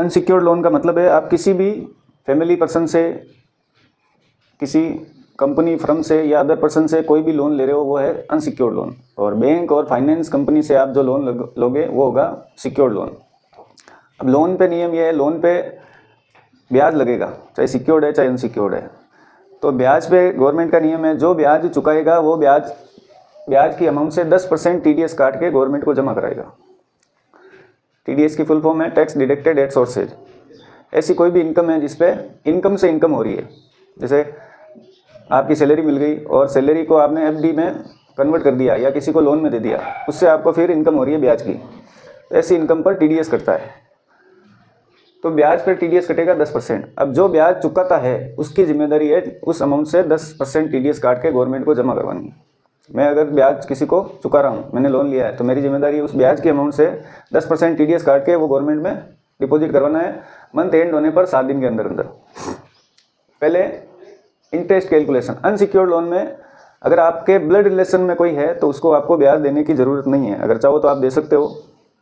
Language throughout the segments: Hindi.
अनसिक्योर्ड लोन का मतलब है आप किसी भी फैमिली पर्सन से, किसी कंपनी फर्म से या अदर पर्सन से कोई भी लोन ले रहे हो, वो है अनसिक्योर्ड लोन। और बैंक और फाइनेंस कंपनी से आप जो लोन लोगे वो होगा सिक्योर्ड लोन। अब लोन पे नियम ये है, लोन पे ब्याज लगेगा, चाहे सिक्योर्ड है चाहे अनसिक्योर्ड है। तो ब्याज पे गवर्नमेंट का नियम है, जो ब्याज चुकाएगा वो ब्याज की अमाउंट से 10% TDS काट के गवर्नमेंट को जमा कराएगा। TDS की फुल फॉर्म है टैक्स डिडक्टेड एट सोर्सेज। ऐसी कोई भी इनकम है जिसपे इनकम से इनकम हो रही है, जैसे आपकी सैलरी मिल गई और सैलरी को आपने FD में कन्वर्ट कर दिया या किसी को लोन में दे दिया, उससे आपको फिर इनकम हो रही है ब्याज की, तो ऐसी इनकम पर TDS कटता है। तो ब्याज पर TDS कटेगा 10%। अब जो ब्याज चुकाता है उसकी जिम्मेदारी है उस अमाउंट से 10% TDS काट के गवर्नमेंट को जमा करवानी। मैं अगर ब्याज किसी को चुका रहा हूँ, मैंने लोन लिया है, तो मेरी जिम्मेदारी है उस ब्याज के अमाउंट से 10% TDS काट के वो गवर्नमेंट में डिपॉजिट करवाना है, मंथ एंड होने पर 7 दिन के अंदर अंदर। पहले इंटरेस्ट कैलकुलेशन। अनसिक्योर्ड लोन में अगर आपके ब्लड रिलेशन में कोई है तो उसको आपको ब्याज देने की ज़रूरत नहीं है। अगर चाहो तो आप दे सकते हो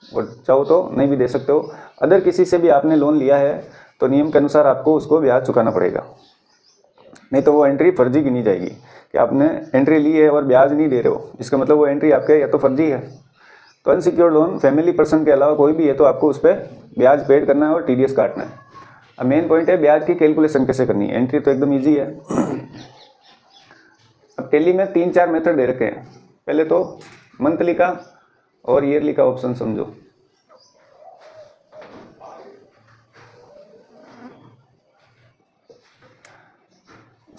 और चाहो तो नहीं भी दे सकते हो। अदर किसी से भी आपने लोन लिया है तो नियम के अनुसार आपको उसको ब्याज चुकाना पड़ेगा, नहीं तो वो एंट्री फर्जी गिनी जाएगी कि आपने एंट्री ली है और ब्याज नहीं दे रहे हो, इसका मतलब वो एंट्री आपके या तो फर्जी है। तो अनसिक्योर्ड लोन फैमिली पर्सन के अलावा कोई भी है तो आपको उस पर ब्याज पेड करना है और TDS काटना है। अब मेन पॉइंट है ब्याज की कैलकुलेशन कैसे करनी है। एंट्री तो एकदम ईजी है। अब टेली में 3-4 मेथड दे रखे हैं। पहले तो मंथली का और ईयरली का ऑप्शन समझो।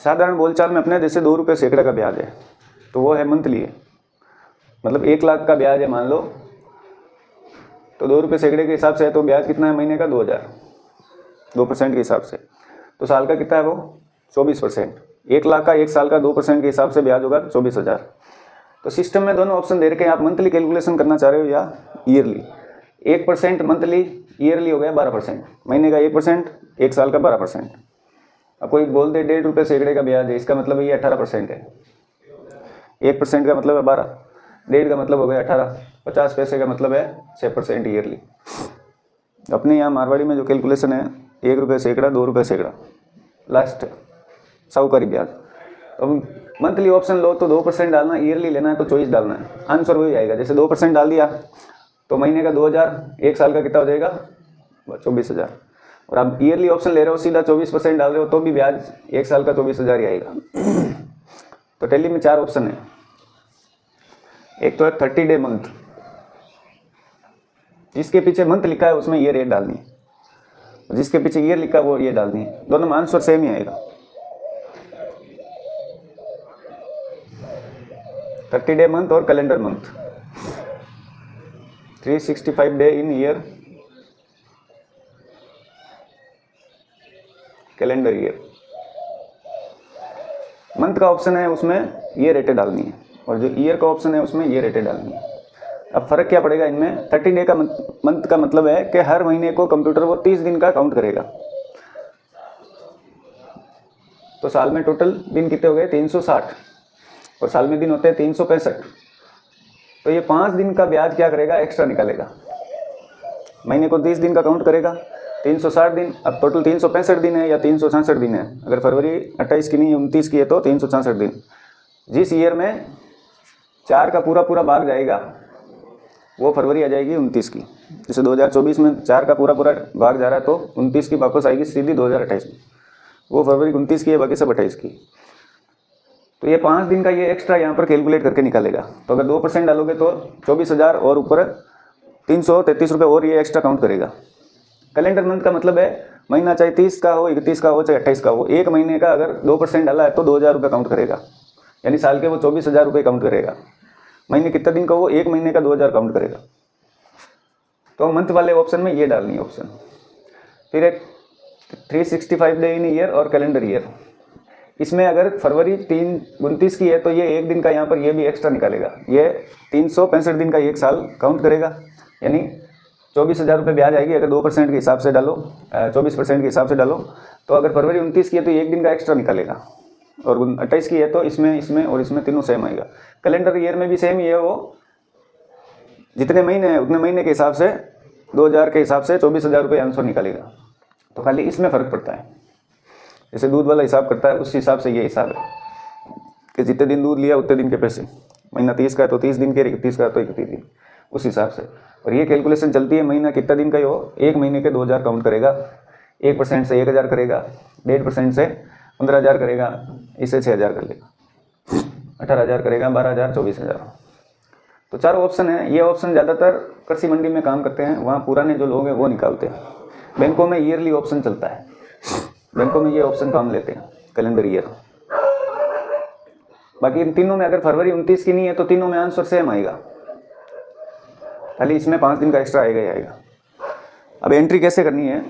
साधारण बोलचाल में अपने जैसे 2 रुपये सैकड़ा का ब्याज है तो वो है मंथली है, मतलब 1 लाख का ब्याज है मान लो, तो 2 रुपये सैकड़े के हिसाब से है तो ब्याज कितना है महीने का 2000, 2% के हिसाब से। तो साल का कितना है वो 24%। 1 लाख का 1 साल का 2% के हिसाब से ब्याज होगा 24,000। तो सिस्टम में दोनों ऑप्शन दे रखे हैं, आप मंथली कैलकुलेशन करना चाह रहे हो या ईयरली। 1% मंथली, ईयरली हो गया 12%, महीने का 1%, 1 साल का 12%। अब कोई बोल दे 1.5 रुपये सैकड़े का ब्याज है, इसका मतलब ये 18% है। 1% का मतलब है 12, 1.5 का मतलब हो गया 18, 50 पैसे का मतलब है 6% ईयरली। अपने यहाँ मारवाड़ी में जो कैलकुलेशन है 1 रुपये सैकड़ा, 2 रुपये सैकड़ा, लास्ट साहूकारी ब्याज। अब मंथली ऑप्शन लो तो 2% डालना, ईयरली लेना है तो 24 डालना है, आंसर वही आएगा। जैसे 2% डाल दिया तो महीने का 2000, 1 साल का कितना हो जाएगा 24,000। और आप ईयरली ऑप्शन ले रहे हो सीधा 24% डाल रहे हो तो भी ब्याज 1 साल का 24,000 ही आएगा। तो टेली में 4 ऑप्शन है। एक तो है 30 डे मंथ, जिसके पीछे मंथ लिखा है उसमें ईयर डालनी है, जिसके पीछे ईयर लिखा है वो ये डालनी है। दोनों में आंसर सेम ही आएगा। 30 डे मंथ और calendar month, 365 day in year, calendar year. Month का ऑप्शन है उसमें ये रेटें डालनी है और जो ईयर का ऑप्शन है उसमें ये रेटें डालनी है। अब फर्क क्या पड़ेगा इनमें। 30 डे का मंथ का मतलब है कि हर महीने को कंप्यूटर वो 30 दिन का काउंट करेगा। तो साल में टोटल दिन कितने हो गए 360 और साल में दिन होते हैं 365। तो ये 5 दिन का ब्याज क्या करेगा एक्स्ट्रा निकालेगा। महीने को 30 दिन का काउंट करेगा, 360 दिन। अब टोटल 365 दिन है या 366 दिन है। अगर फरवरी 28 की नहीं 29 की है तो 366 दिन। जिस ईयर में 4 का पूरा भाग जाएगा वो फरवरी आ जाएगी 29 की। जैसे 2024 में 4 का पूरा भाग जा रहा है तो 29 की वापस आएगी सीधी 2028 में। वो फरवरी 29 की है, बाकी सब 28 की। तो ये 5 दिन का ये एक्स्ट्रा यहाँ पर कैलकुलेट करके निकालेगा। तो अगर 2% डालोगे तो 24,000 और ऊपर 333 रुपये और ये एक्स्ट्रा काउंट करेगा। कैलेंडर मंथ का मतलब है महीना चाहे 30 का हो, 31 का हो, चाहे 28 का हो, एक महीने का अगर 2% डाला है तो 2,000 रुपये काउंट करेगा, यानी साल के वो 24,000 रुपये काउंट करेगा। महीने कितना दिन का हो, एक महीने का 2,000 काउंट करेगा। तो मंथ वाले ऑप्शन में ये डालनी है ऑप्शन। फिर एक 365 डे इन ईयर और कैलेंडर ईयर। इसमें अगर फरवरी 29 की है तो ये एक दिन का यहाँ पर ये भी एक्स्ट्रा निकालेगा। ये 365 दिन का एक साल काउंट करेगा, यानी 24,000 रुपये ब्याज आएगी अगर 2% के हिसाब से डालो, 24% के हिसाब से डालो। तो अगर फरवरी 29 की है तो एक दिन का एक्स्ट्रा निकालेगा और 28 की है तो इसमें और इसमें तीनों सेम आएगा। कैलेंडर ईयर में भी सेम ही है, वो जितने महीने हैं उतने महीने के हिसाब से 2000 के हिसाब से 24,000 रुपये आंसर निकालेगा। तो खाली इसमें फ़र्क पड़ता है, जैसे दूध वाला हिसाब करता है उस हिसाब से ये हिसाब है कि जितने दिन दूध लिया उतने दिन के पैसे, महीना 30 का है तो 30 दिन के, 31 का है तो 31 दिन, उस हिसाब से। और ये कैलकुलेशन चलती है महीना कितना दिन का ही हो, एक महीने के 2000 काउंट करेगा, 1% से 1000 करेगा, 1.5% से 15,000 करेगा, इसे 6,000 कर लेगा, 18,000 करेगा, 12,000, 24,000। तो 4 ऑप्शन है। ये ऑप्शन ज़्यादातर कृषि मंडी में काम करते हैं, वहाँ पुराने जो लोग हैं वो निकालते हैं। बैंकों में ईयरली ऑप्शन चलता है, बैंकों में ये ऑप्शन काम लेते हैं, कैलेंडर ईयर। बाकी इन तीनों में अगर फरवरी 29 की नहीं है तो तीनों में आंसर सेम आएगा, खाली इसमें 5 दिन का एक्स्ट्रा आएगा ही आएगा। अब एंट्री कैसे करनी है?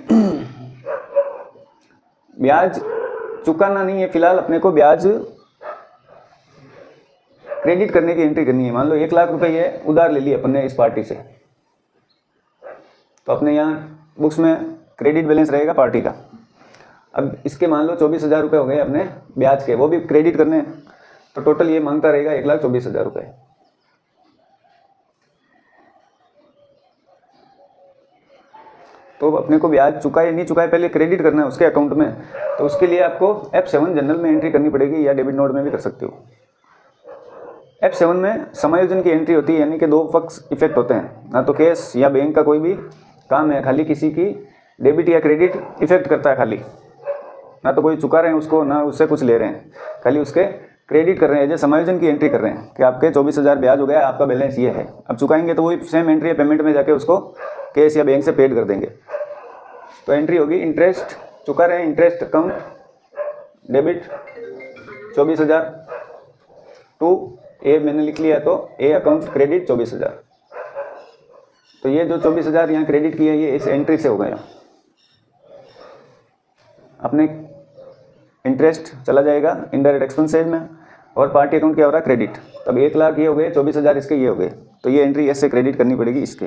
ब्याज चुकाना नहीं है फिलहाल, अपने को ब्याज क्रेडिट करने की एंट्री करनी है। मान लो 1 लाख रुपए ये उधार ले लिए अपन ने इस पार्टी से, तो अपने यहाँ बुक्स में क्रेडिट बैलेंस रहेगा पार्टी का। अब इसके मान लो 24,000 रुपये हो गए अपने ब्याज के, वो भी क्रेडिट करने हैं, तो टोटल ये मांगता रहेगा 1,24,000 रुपये। तो अपने को ब्याज चुकाए नहीं चुकाए पहले क्रेडिट करना है उसके अकाउंट में, तो उसके लिए आपको F7 जनरल में एंट्री करनी पड़ेगी, या डेबिट नोट में भी कर सकते हो। F7 में समायोजन की एंट्री होती है, यानी कि 2 पक्ष इफेक्ट होते हैं, ना तो केस या बैंक का कोई भी काम है, खाली किसी की डेबिट या क्रेडिट इफेक्ट करता है, खाली ना तो कोई चुका रहे हैं उसको ना उससे कुछ ले रहे हैं, खाली उसके क्रेडिट कर रहे हैं, जैसे समायोजन की एंट्री कर रहे हैं कि आपके 24,000 ब्याज हो गया, आपका बैलेंस ये है। अब चुकाएंगे तो वही सेम एंट्री है, पेमेंट में जाके उसको कैश या बैंक से पेड कर देंगे। तो एंट्री होगी इंटरेस्ट चुका रहे हैं, इंटरेस्ट अकाउंट डेबिट 24,000 टू ए मैंने लिख लिया, तो ए अकाउंट क्रेडिट 24,000। तो ये जो 24,000 यहाँ क्रेडिट किया ये इस एंट्री से हो गया, अपने इंटरेस्ट चला जाएगा इनडायरेक्ट एक्सपेंसेज में, और पार्टी अकाउंट क्या हो रहा है क्रेडिट। तब 1 लाख ये हो गए, 24,000 इसके ये हो गए, तो ये एंट्री ऐसे क्रेडिट करनी पड़ेगी इसके।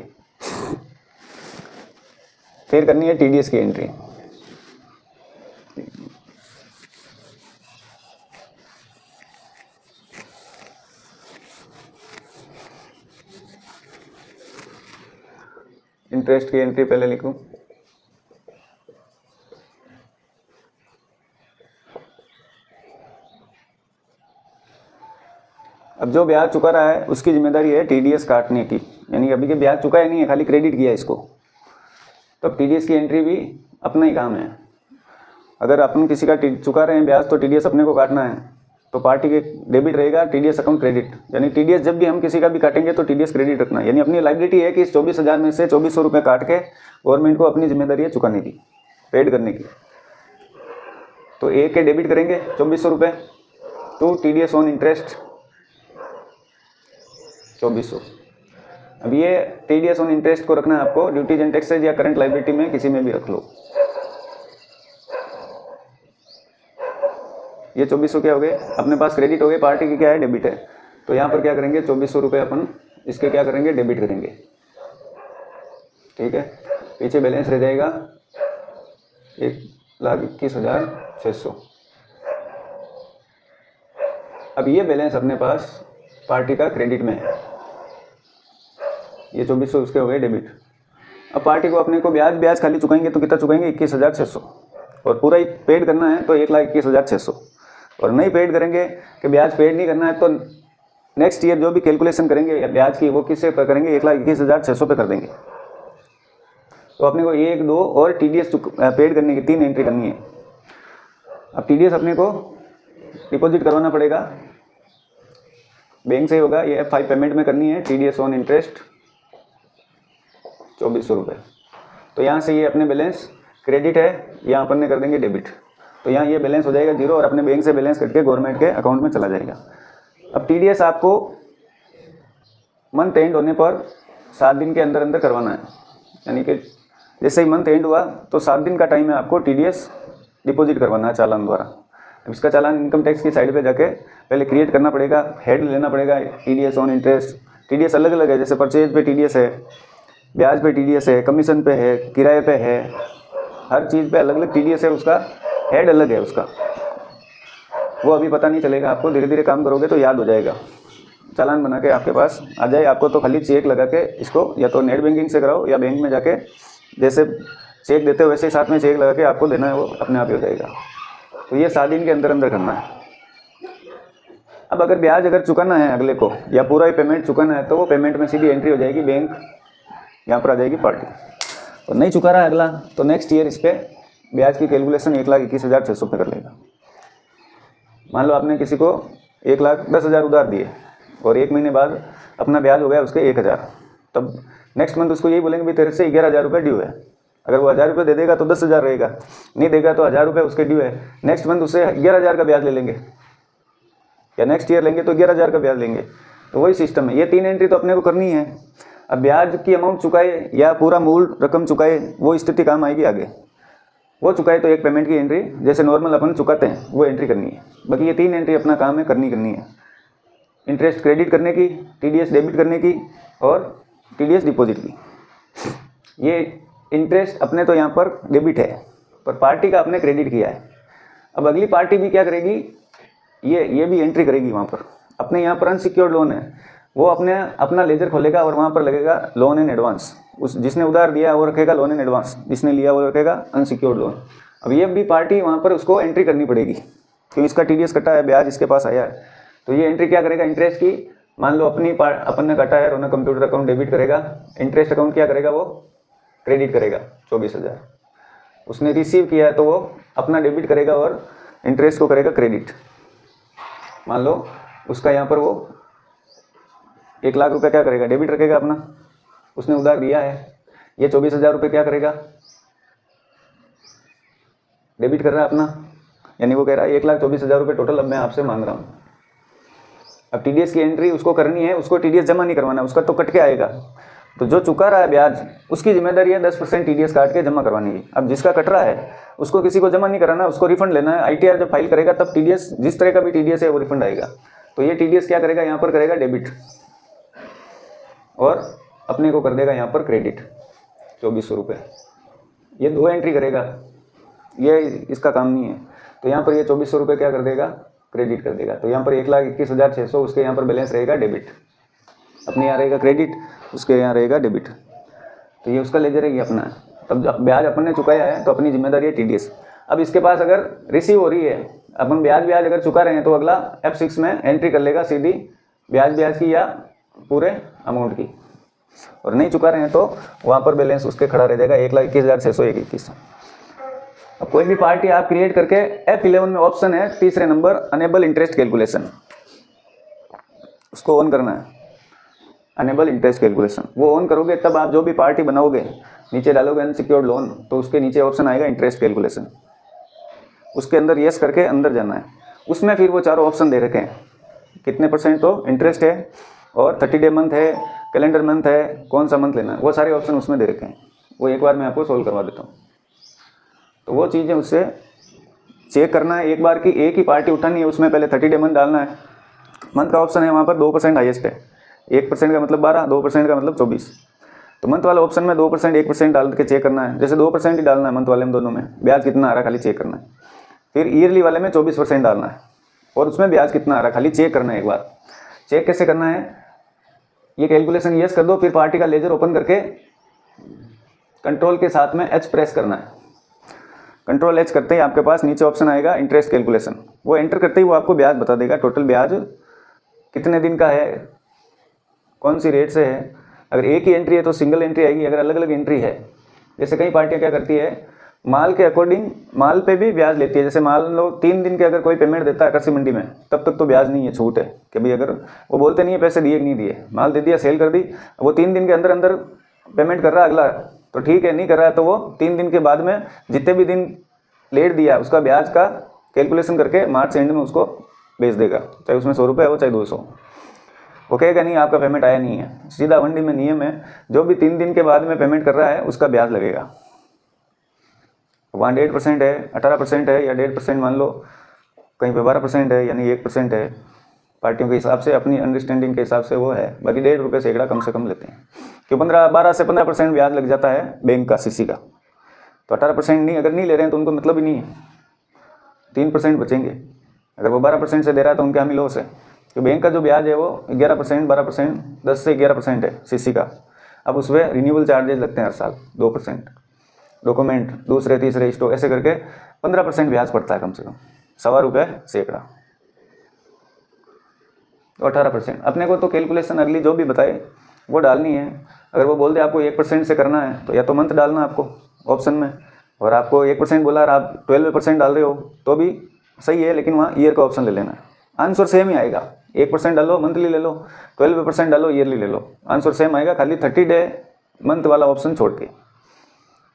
फिर करनी है TDS की एंट्री। इंटरेस्ट की एंट्री पहले लिखूं, अब जो ब्याज चुका रहा है उसकी जिम्मेदारी है TDS काटने की, यानी अभी के ब्याज चुका ही नहीं है, खाली क्रेडिट किया इसको, तो TDS की एंट्री भी अपना ही काम है। अगर अपन किसी का चुका रहे हैं ब्याज तो TDS अपने को काटना है, तो पार्टी के डेबिट रहेगा, TDS अकाउंट क्रेडिट, यानी TDS जब भी हम किसी का भी काटेंगे तो TDS क्रेडिट रखना, यानी अपनी लाइबिलिटी है कि इस 24,000 में से 2,400 रुपये काट के गवर्नमेंट को अपनी जिम्मेदारी है चुकाने की, पेड करने की। तो ए के डेबिट करेंगे 2,400 रुपये, तो TDS ऑन इंटरेस्ट 2,400। अब ये TDS ऑन इंटरेस्ट को रखना है आपको ड्यूटीज एंड टैक्सेज या करंट लाइबिलिटी में किसी में भी रख लो। ये 2,400 क्या हो गए, अपने पास क्रेडिट हो गए, पार्टी की क्या है डेबिट है, तो यहाँ पर क्या करेंगे 2,400 रुपये अपन इसके क्या करेंगे डेबिट करेंगे, ठीक है। पीछे बैलेंस रह जाएगा 1,21,600। अब ये बैलेंस अपने पास पार्टी का क्रेडिट में है, ये 2,400 उसके हो गए डेबिट। अब पार्टी को अपने को ब्याज खाली चुकाएंगे तो कितना चुकाएंगे 21,600, और पूरा ही पेड करना है तो 1,21,600। और नहीं पेड करेंगे कि ब्याज पेड नहीं करना है तो नेक्स्ट ईयर जो भी कैलकुलेशन करेंगे ब्याज की वो किससे पे करेंगे 1,21,600 पे कर देंगे। तो अपने को 1, 2 और TDS पेड करने की 3 एंट्री करनी है। अब TDS अपने को डिपॉजिट करवाना पड़ेगा, बैंक से होगा, ये F5 पेमेंट में करनी है, TDS ऑन इंटरेस्ट 2,400 रुपये। तो यहाँ से ये अपने बैलेंस क्रेडिट है, यहाँ अपन ने कर देंगे डेबिट, तो यहाँ ये बैलेंस हो जाएगा 0 और अपने बैंक से बैलेंस करके गवर्नमेंट के अकाउंट में चला जाएगा। अब TDS आपको मंथ एंड होने पर 7 दिन के अंदर अंदर करवाना है, यानी कि जैसे ही मंथ एंड हुआ तो 7 दिन का टाइम है आपको TDS डिपॉजिट करवाना है चालान द्वारा। अब इसका चालान इनकम टैक्स की साइड पे जाके पहले क्रिएट करना पड़ेगा, हेड लेना पड़ेगा TDS ऑन इंटरेस्ट। TDS अलग अलग है, जैसे परचेज पे TDS है, ब्याज पे TDS है, कमीशन पे है, किराए पे है, हर चीज़ पे अलग अलग TDS है, उसका हेड अलग है उसका, वो अभी पता नहीं चलेगा आपको, धीरे धीरे काम करोगे तो याद हो जाएगा। चालान बना के आपके पास आ जाए। आपको तो खाली चेक लगा के इसको या तो नेट बैंकिंग से कराओ या बैंक में जाके जैसे चेक देते हो वैसे ही साथ में चेक लगा के आपको देना है, वो अपने आप ही हो जाएगा। तो ये 7 दिन के अंदर अंदर करना है। अब अगर ब्याज अगर चुकाना है अगले को या पूरा ही पेमेंट चुकाना है तो वो पेमेंट में सीधी एंट्री हो जाएगी, बैंक यहाँ पर आ जाएगी पार्टी। और नहीं चुका रहा है अगला तो नेक्स्ट ईयर इस पर ब्याज की कैलकुलेशन 1,21,600 पे कर लेगा। मान लो आपने किसी को 1,10,000 उधार दिए और 1 महीने बाद अपना ब्याज हो गया उसके 1,000, तब नेक्स्ट मंथ उसको यही बोलेंगे भाई तेरे से 11,000 रुपये ड्यू है। अगर वो 1,000 रुपये दे देगा तो 10,000 रहेगा, नहीं देगा तो 1,000 रुपये उसके ड्यू है। नेक्स्ट मंथ उससे 11,000 का ब्याज ले लेंगे या नेक्स्ट ईयर लेंगे तो 11,000 का ब्याज लेंगे। तो वही सिस्टम है। ये 3 एंट्री तो अपने को करनी है। अब ब्याज की अमाउंट चुकाए या पूरा मूल रकम चुकाए वो स्थिति काम आएगी आगे। वो चुकाए तो एक पेमेंट की एंट्री जैसे नॉर्मल अपन चुकाते हैं वो एंट्री करनी है। बाकी ये 3 एंट्री अपना काम है करनी है। इंटरेस्ट क्रेडिट करने की, टीडीएस डेबिट करने की और टीडीएस डिपॉजिट की। ये इंटरेस्ट अपने तो यहाँ पर डेबिट है पर पार्टी का अपने क्रेडिट किया है। अब अगली पार्टी भी क्या करेगी, ये भी एंट्री करेगी वहाँ पर। अपने यहाँ पर अनसिक्योर्ड लोन है, वो अपना लेजर खोलेगा और वहाँ पर लगेगा लोन इन एडवांस। उस जिसने उधार दिया वो रखेगा लोन इन एडवांस, जिसने लिया वो रखेगा अनसिक्योर्ड लोन। अब ये भी पार्टी वहाँ पर उसको एंट्री करनी पड़ेगी क्योंकि इसका टीडीएस कटा है, ब्याज इसके पास आया है। तो ये एंट्री क्या करेगा, इंटरेस्ट की मान लो अपन ने कटा है और उन्हें कंप्यूटर अकाउंट डेबिट करेगा, इंटरेस्ट अकाउंट क्या करेगा वो क्रेडिट करेगा 24,000। उसने रिसीव किया है तो वो अपना डेबिट करेगा और इंटरेस्ट को करेगा क्रेडिट। मान लो उसका यहाँ पर वो 1,00,000 रुपये क्या करेगा, डेबिट रखेगा अपना, उसने उधार दिया है। ये 24,000 रुपये क्या करेगा, डेबिट कर रहा है अपना, यानी वो कह रहा है 1,24,000 रुपये टोटल अब मैं आपसे मांग रहा हूँ। अब टीडीएस की एंट्री उसको करनी है, उसको टीडीएस जमा नहीं करवाना, उसका तो कट के आएगा। तो जो चुका रहा है ब्याज उसकी जिम्मेदारी है 10% टीडीएस काट के जमा करवाने की। अब जिसका कट रहा है उसको किसी को जमा नहीं कराना, उसको रिफंड लेना है। आईटीआर जब फाइल करेगा तब टीडीएस जिस तरह का भी टीडीएस है वो रिफंड आएगा। तो ये टीडीएस क्या करेगा, यहाँ पर करेगा डेबिट और अपने को कर देगा यहाँ पर क्रेडिट 2,400 रुपये। ये 2 एंट्री करेगा, ये इसका काम नहीं है। तो यहाँ पर ये 2,400 रुपये क्या कर देगा, क्रेडिट कर देगा। तो यहाँ पर 1,21,600 उसके यहाँ पर बैलेंस रहेगा डेबिट, अपने यहाँ रहेगा क्रेडिट, उसके यहाँ रहेगा डेबिट। तो ये उसका लेजर है, ये अपना है। तब जब ब्याज अपन ने चुकाया है तो अपनी जिम्मेदारी है टीडीएस। अब इसके पास अगर रिसीव हो रही है, अपन ब्याज अगर चुका रहे हैं तो अगला F6 में एंट्री कर लेगा सीधी ब्याज की या पूरे अमाउंट की। और नहीं चुका रहे हैं तो वहाँ पर बैलेंस उसके खड़ा रह जाएगा 1,21,621। अब कोई भी पार्टी आप क्रिएट करके F11 में ऑप्शन है तीसरे नंबर अनेबल इंटरेस्ट कैलकुलेशन, उसको ऑन करना है। अनेबल इंटरेस्ट कैलकुलेशन वो ऑन करोगे तब आप जो भी पार्टी बनाओगे नीचे डालोगे अनसिक्योर्ड लोन, तो उसके नीचे ऑप्शन आएगा इंटरेस्ट कैलकुलेशन। उसके अंदर येस करके अंदर जाना है। उसमें फिर वो चारों ऑप्शन दे रखे हैं, कितने % तो इंटरेस्ट है और 30 डे मंथ है, कैलेंडर मंथ है, कौन सा मंथ लेना है, वो सारे ऑप्शन उसमें दे रखे हैं। वो एक बार मैं आपको सोल्व करवा देता हूँ। तो वो चीज़ें उससे चेक करना है। एक बार की एक ही पार्टी उठानी है, उसमें पहले 30 डे मंथ डालना है। मंथ का ऑप्शन है वहाँ पर 2% हाईएस्ट है, 1% का मतलब 12, 2% का मतलब 24। तो मंथ वाले ऑप्शन में 2% 1% डाल के चेक करना है। जैसे 2% ही डालना है मंथ वाले में, दोनों में ब्याज कितना आ रहा है खाली चेक करना है। फिर ईयरली वाले में 24% डालना है और उसमें ब्याज कितना आ रहा है खाली चेक करना है। एक बार चेक कैसे करना है, ये कैलकुलेशन यस कर दो, फिर पार्टी का लेजर ओपन करके कंट्रोल के साथ में H प्रेस करना है। कंट्रोल H करते ही आपके पास नीचे ऑप्शन आएगा इंटरेस्ट कैलकुलेशन। वो एंटर करते ही वो आपको ब्याज बता देगा, टोटल ब्याज कितने दिन का है, कौन सी रेट से है। अगर एक ही एंट्री है तो सिंगल एंट्री आएगी, अगर अलग अलग एंट्री है, जैसे कई पार्टियां क्या करती है माल के अकॉर्डिंग माल पे भी ब्याज लेती है। जैसे मान लो 3 दिन के अगर कोई पेमेंट देता है कृषि मंडी में, तब तक तो ब्याज नहीं है, छूट है कि भाई अगर वो बोलते नहीं है पैसे दिए कि नहीं दिए, माल दे दिया सेल कर दी, वो 3 दिन के अंदर अंदर पेमेंट कर रहा है अगला तो ठीक है, नहीं कर रहा है तो वो 3 दिन के बाद में जितने भी दिन लेट दिया उसका ब्याज का कैलकुलेशन करके मार्च एंड में उसको भेज देगा, चाहे उसमें 100 रुपये हो चाहे 200। वो कहेगा नहीं आपका पेमेंट आया नहीं है। सीधा मंडी में नियम है, जो भी 3 दिन के बाद में पेमेंट कर रहा है उसका ब्याज लगेगा। वहाँ 1.5% है, 18% है या 1.5% मान लो, कहीं पे 12% है, यानी 1% है। पार्टियों के हिसाब से अपनी अंडरस्टैंडिंग के हिसाब से वो है, बाकी 1.5 रुपये सैकड़ा कम से कम लेते हैं। क्यों 12 से 15% ब्याज लग जाता है बैंक का सीसी का, तो 18% नहीं, अगर नहीं ले रहे हैं तो उनको मतलब ही नहीं है, 3% बचेंगे। अगर वो 12% से दे रहा है तो उनके हमें लॉस है, तो बैंक का जो ब्याज है वो 11%, 12%, 10 से 11% है सीसी का। अब उसमें रिन्यूअल चार्जेस लगते हैं हर साल 2%, डॉक्यूमेंट दूसरे तीसरे स्टॉक ऐसे करके 15% ब्याज पड़ता है कम से कम, ₹1.25 सैकड़ा, तो 18%। अपने को तो कैलकुलेशन अगली जो भी बताए वो डालनी है। अगर वो बोल दे आपको 1% से करना है तो या तो मंथ डालना आपको ऑप्शन में, और आपको 1% बोला और आप 12% डाल रहे हो तो भी सही है, लेकिन वहाँ ईयर का ऑप्शन ले लेना है। आंसर सेम ही आएगा, 1% डालो मंथली ले लो, 12% डालो ईयरली ले लो, आंसर सेम आएगा। खाली 30 डे मंथ वाला ऑप्शन छोड़ के,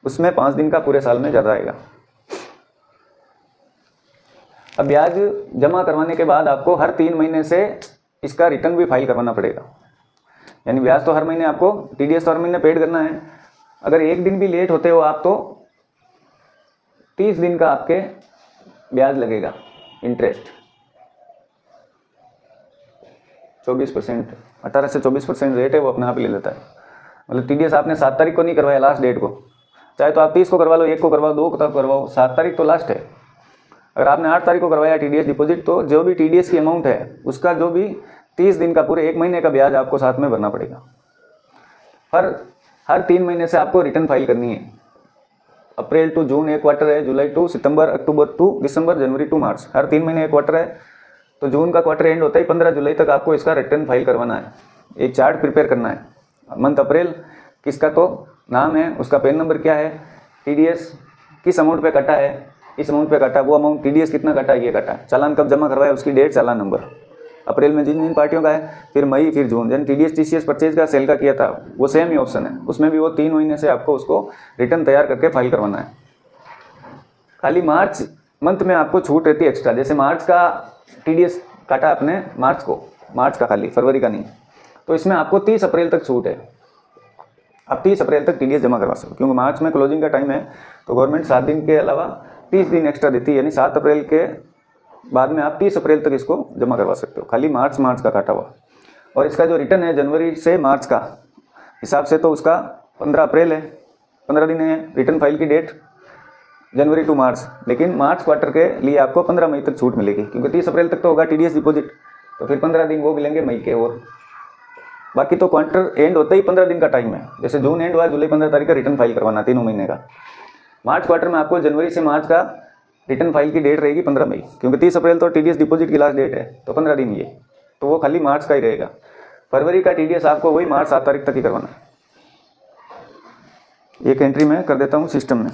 उसमें 5 दिन का पूरे साल में ज़्यादा आएगा। अब ब्याज जमा करवाने के बाद आपको हर 3 महीने से इसका रिटर्न भी फाइल करवाना पड़ेगा। यानी ब्याज तो हर महीने आपको, टीडीएस तो हर महीने पेड करना है। अगर एक दिन भी लेट होते हो आप तो 30 दिन का आपके ब्याज लगेगा, इंटरेस्ट 24%, 18 से 24% रेट है, वो अपने आप ही ले लेता है। मतलब टीडीएस आपने 7 तारीख को नहीं करवाया, लास्ट डेट को, चाहे तो आप 30 को करवा लो, 1 को करवाओ, 2 को करवाओ, 7 तारीख तो लास्ट है। अगर आपने 8 तारीख को करवाया टीडीएस डिपॉजिट, तो जो भी टीडीएस की अमाउंट है उसका जो भी 30 दिन का, पूरे 1 महीने का ब्याज आपको साथ में भरना पड़ेगा। हर 3 महीने से आपको रिटर्न फाइल करनी है। अप्रैल टू जून एक क्वार्टर है, जुलाई टू सितंबर, अक्टूबर टू दिसंबर, जनवरी टू मार्च, हर 3 महीने एक क्वार्टर है। तो जून का क्वार्टर एंड होता है 15 जुलाई तक आपको इसका रिटर्न फाइल करवाना है। एक चार्ट प्रिपेयर करना है, मंथ अप्रैल किसका तो नाम है, उसका पैन नंबर क्या है, टीडीएस किस अमाउंट पे कटा है, इस अमाउंट पे कटा, वो अमाउंट टीडीएस कितना कटा है, ये कटा, चालान कब जमा करवाया, उसकी डेट, चालान नंबर, अप्रैल में जिन जिन पार्टियों का है, फिर मई, फिर जून। यानी टीडीएस टीसीएस परचेज का सेल का किया था वो सेम ही ऑप्शन है, उसमें भी वो 3 महीने से आपको उसको रिटर्न तैयार करके फाइल करवाना है। खाली मार्च मंथ में आपको छूट रहती है एक्स्ट्रा, जैसे मार्च का टीडीएस काटा आपने मार्च को, मार्च का खाली, फरवरी का नहीं, तो इसमें आपको 30 अप्रैल तक छूट है। आप 30 अप्रैल तक टीडीएस जमा करवा सकते हो, क्योंकि मार्च में क्लोजिंग का टाइम है, तो गवर्नमेंट 7 दिन के अलावा 30 दिन एक्स्ट्रा देती है। यानी 7 अप्रैल के बाद में आप 30 अप्रैल तक इसको जमा करवा सकते हो, खाली मार्च का काटा हुआ। और इसका जो रिटर्न है जनवरी से मार्च का हिसाब से, तो उसका 15 अप्रैल है, 15 दिन है रिटर्न फाइल की डेट, जनवरी टू मार्च। लेकिन मार्च क्वार्टर के लिए आपको 15 मई तक छूट मिलेगी, क्योंकि 30 अप्रैल तक तो होगा टीडीएस डिपॉजिट, तो फिर 15 दिन वो मिलेंगे मई के। और बाकी तो क्वार्टर एंड होता ही 15 दिन का टाइम है, जैसे जून एंड हुआ, जुलाई 15 तारीख का रिटर्न फाइल करवाना 3 महीने का। मार्च क्वार्टर में आपको जनवरी से मार्च का रिटर्न फाइल की डेट रहेगी 15 मई, क्योंकि 30 अप्रैल तो टीडीएस डिपॉजिट की लास्ट डेट है, तो 15 दिन ये, तो वो खाली मार्च का ही रहेगा। फरवरी का टीडीएस आपको वही मार्च 7 तारीख तक ही करवाना है। एक एंट्री मैं कर देता हूँ सिस्टम में।